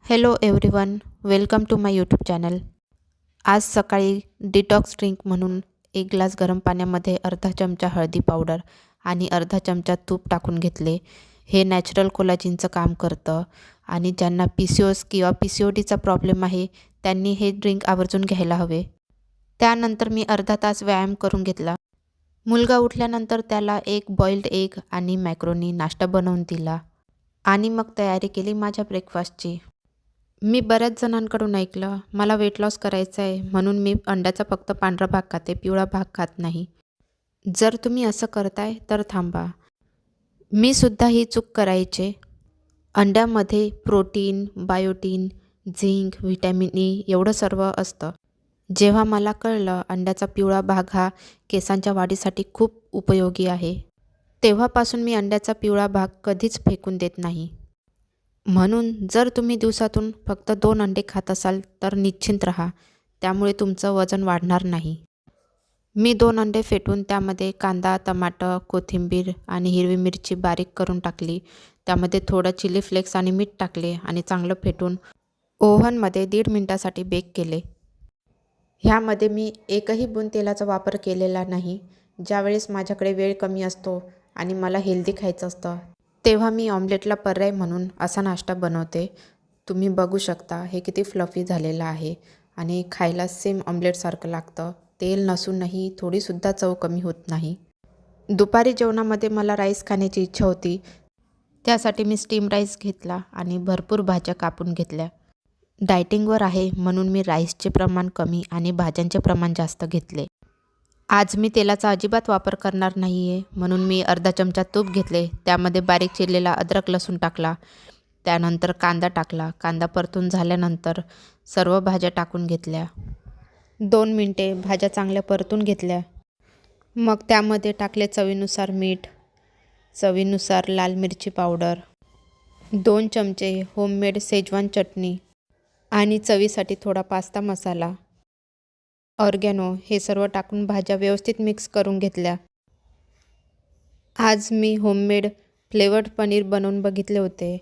Hello everyone, welcome to my YouTube channel. आज सकाळी detox drink म्हणून एक ग्लास गरम पाण्यामध्ये अर्धा चमचा हळदी पावडर आणि अर्धा चमचा तूप टाकून घेतले. हे नॅचरल कोलाजिनचं काम करतं आणि ज्यांना PCOS किंवा PCODचा प्रॉब्लेम आहे त्यांनी हे ड्रिंक आवर्जून घ्यायला हवे. त्यानंतर मी अर्धा तास व्यायाम करून घेतला. मुलगा उठल्यानंतर त्याला एक बॉइल्ड एग आणि मॅक्रोनी नाश्ता बनवून दिला आणि मग तयारी केली माझ्या ब्रेकफास्टची. मी बऱ्याच जणांकडून ऐकलं, मला वेट लॉस करायचं आहे म्हणून मी अंड्याचा फक्त पांढरा भाग खाते, पिवळा भाग खात नाही. जर तुम्ही असं करताय तर थांबा. मी सुद्धा ही चूक करायचे. अंड्यामध्ये protein, biotin, zinc, vitamin E एवढं सर्व असतं. जेव्हा मला कळलं अंड्याचा पिवळा भाग हा केसांच्या वाढीसाठी खूप उपयोगी आहे, तेव्हापासून मी अंड्याचा पिवळा भाग कधीच फेकून देत नाही. म्हणून जर तुम्ही दिवसातून फक्त 2 अंडे खात असाल तर निश्चिंत राहा, त्यामुळे तुमचं वजन वाढणार नाही. मी 2 अंडे फेटून त्यामध्ये कांदा, टमाटर, कोथिंबीर आणि हिरवी मिरची बारीक करून टाकली. त्यामध्ये थोडं चिली फ्लेक्स आणि मीठ टाकले आणि चांगलं फेटून ओव्हनमध्ये 1.5 मिनिटासाठी बेक केले. ह्यामध्ये मी एकही बूंद तेलाचा वापर केलेला नाही. ज्यावेळेस माझ्याकडे वेळ कमी असतो आणि मला हेल्दी खायचं असतं तेव्हा मी ऑमलेटला पर्याय म्हणून असा नाश्ता बनवते. तुम्ही बघू शकता हे किती फ्लफी झालेलं आहे आणि खायला सेम ऑमलेटसारखं लागतं. तेल नसूनही थोडीसुद्धा चव कमी होत नाही. दुपारी जेवणामध्ये मला राईस खाण्याची इच्छा होती. त्यासाठी मी स्टीम राईस घेतला आणि भरपूर भाज्या कापून घेतल्या. डायटिंगवर आहे म्हणून मी राईसचे प्रमाण कमी आणि भाज्यांचे प्रमाण जास्त घेतले. आज मी तेलाचा अजिबात वापर करणार नाही आहे म्हणून मी अर्धा चमचा तूप घेतले. त्यामध्ये बारीक चिरलेला अद्रक लसूण टाकला. त्यानंतर कांदा टाकला. कांदा परतून झाल्यानंतर सर्व भाज्या टाकून घेतल्या. 2 मिनिटे भाज्या चांगल्या परतून घेतल्या. मग त्यामध्ये टाकले चवीनुसार मीठ, चवीनुसार लाल मिरची पावडर, 2 चमचे होममेड शेजवान चटणी आणि चवीसाठी थोडा पास्ता मसाला, ऑर्गॅनो हे सर्व टाकून भाज्या व्यवस्थित मिक्स करून घेतल्या. आज मी होममेड फ्लेवर्ड पनीर बनवून बघितले होते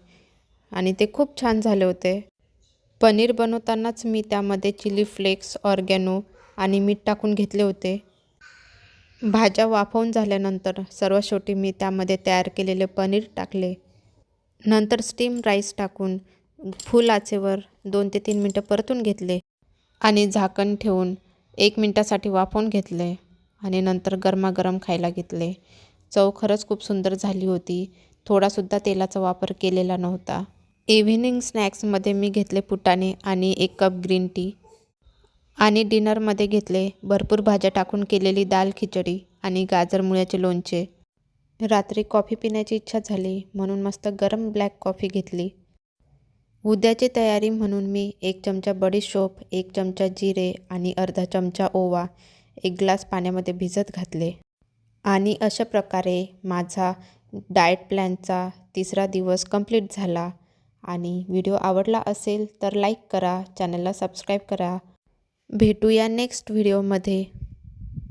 आणि ते खूप छान झाले होते. पनीर बनवतानाच मी त्यामध्ये चिली फ्लेक्स, ऑर्गॅनो आणि मीठ टाकून घेतले होते. भाज्या वाफवून झाल्यानंतर सर्व शेवटी मी त्यामध्ये तयार केलेले पनीर टाकले. नंतर स्टीम राईस टाकून फुल आचेवर 2 ते 3 मिनटं परतून घेतले आणि झाकण ठेवून 1 मिनिटासाठी वाफवून घेतले आणि नंतर गरमागरम खायला घेतले. चव खरंच खूप सुंदर झाली होती. थोडासुद्धा तेलाचा वापर केलेला नव्हता. इव्हिनिंग स्नॅक्समध्ये मी घेतले फुटाणे आणि 1 कप ग्रीन टी आणि डिनरमध्ये घेतले भरपूर भाज्या टाकून केलेली दाल खिचडी आणि गाजर मुळ्याचे लोणचे. रात्री कॉफी पिण्याची इच्छा झाली म्हणून मस्त गरम ब्लॅक कॉफी घेतली. उद्याची तयारी म्हणून मी 1 चमचा बडीशोप, 1 चमचा जिरे आणि अर्धा चमचा ओवा 1 ग्लास पाण्यामध्ये भिजत घातले आणि अशा प्रकारे माझा डाएट प्लॅनचा 3रा दिवस कंप्लीट झाला. आणि व्हिडिओ आवडला असेल तर लाईक करा, चॅनलला सबस्क्राईब करा. भेटूया नेक्स्ट व्हिडिओमध्ये.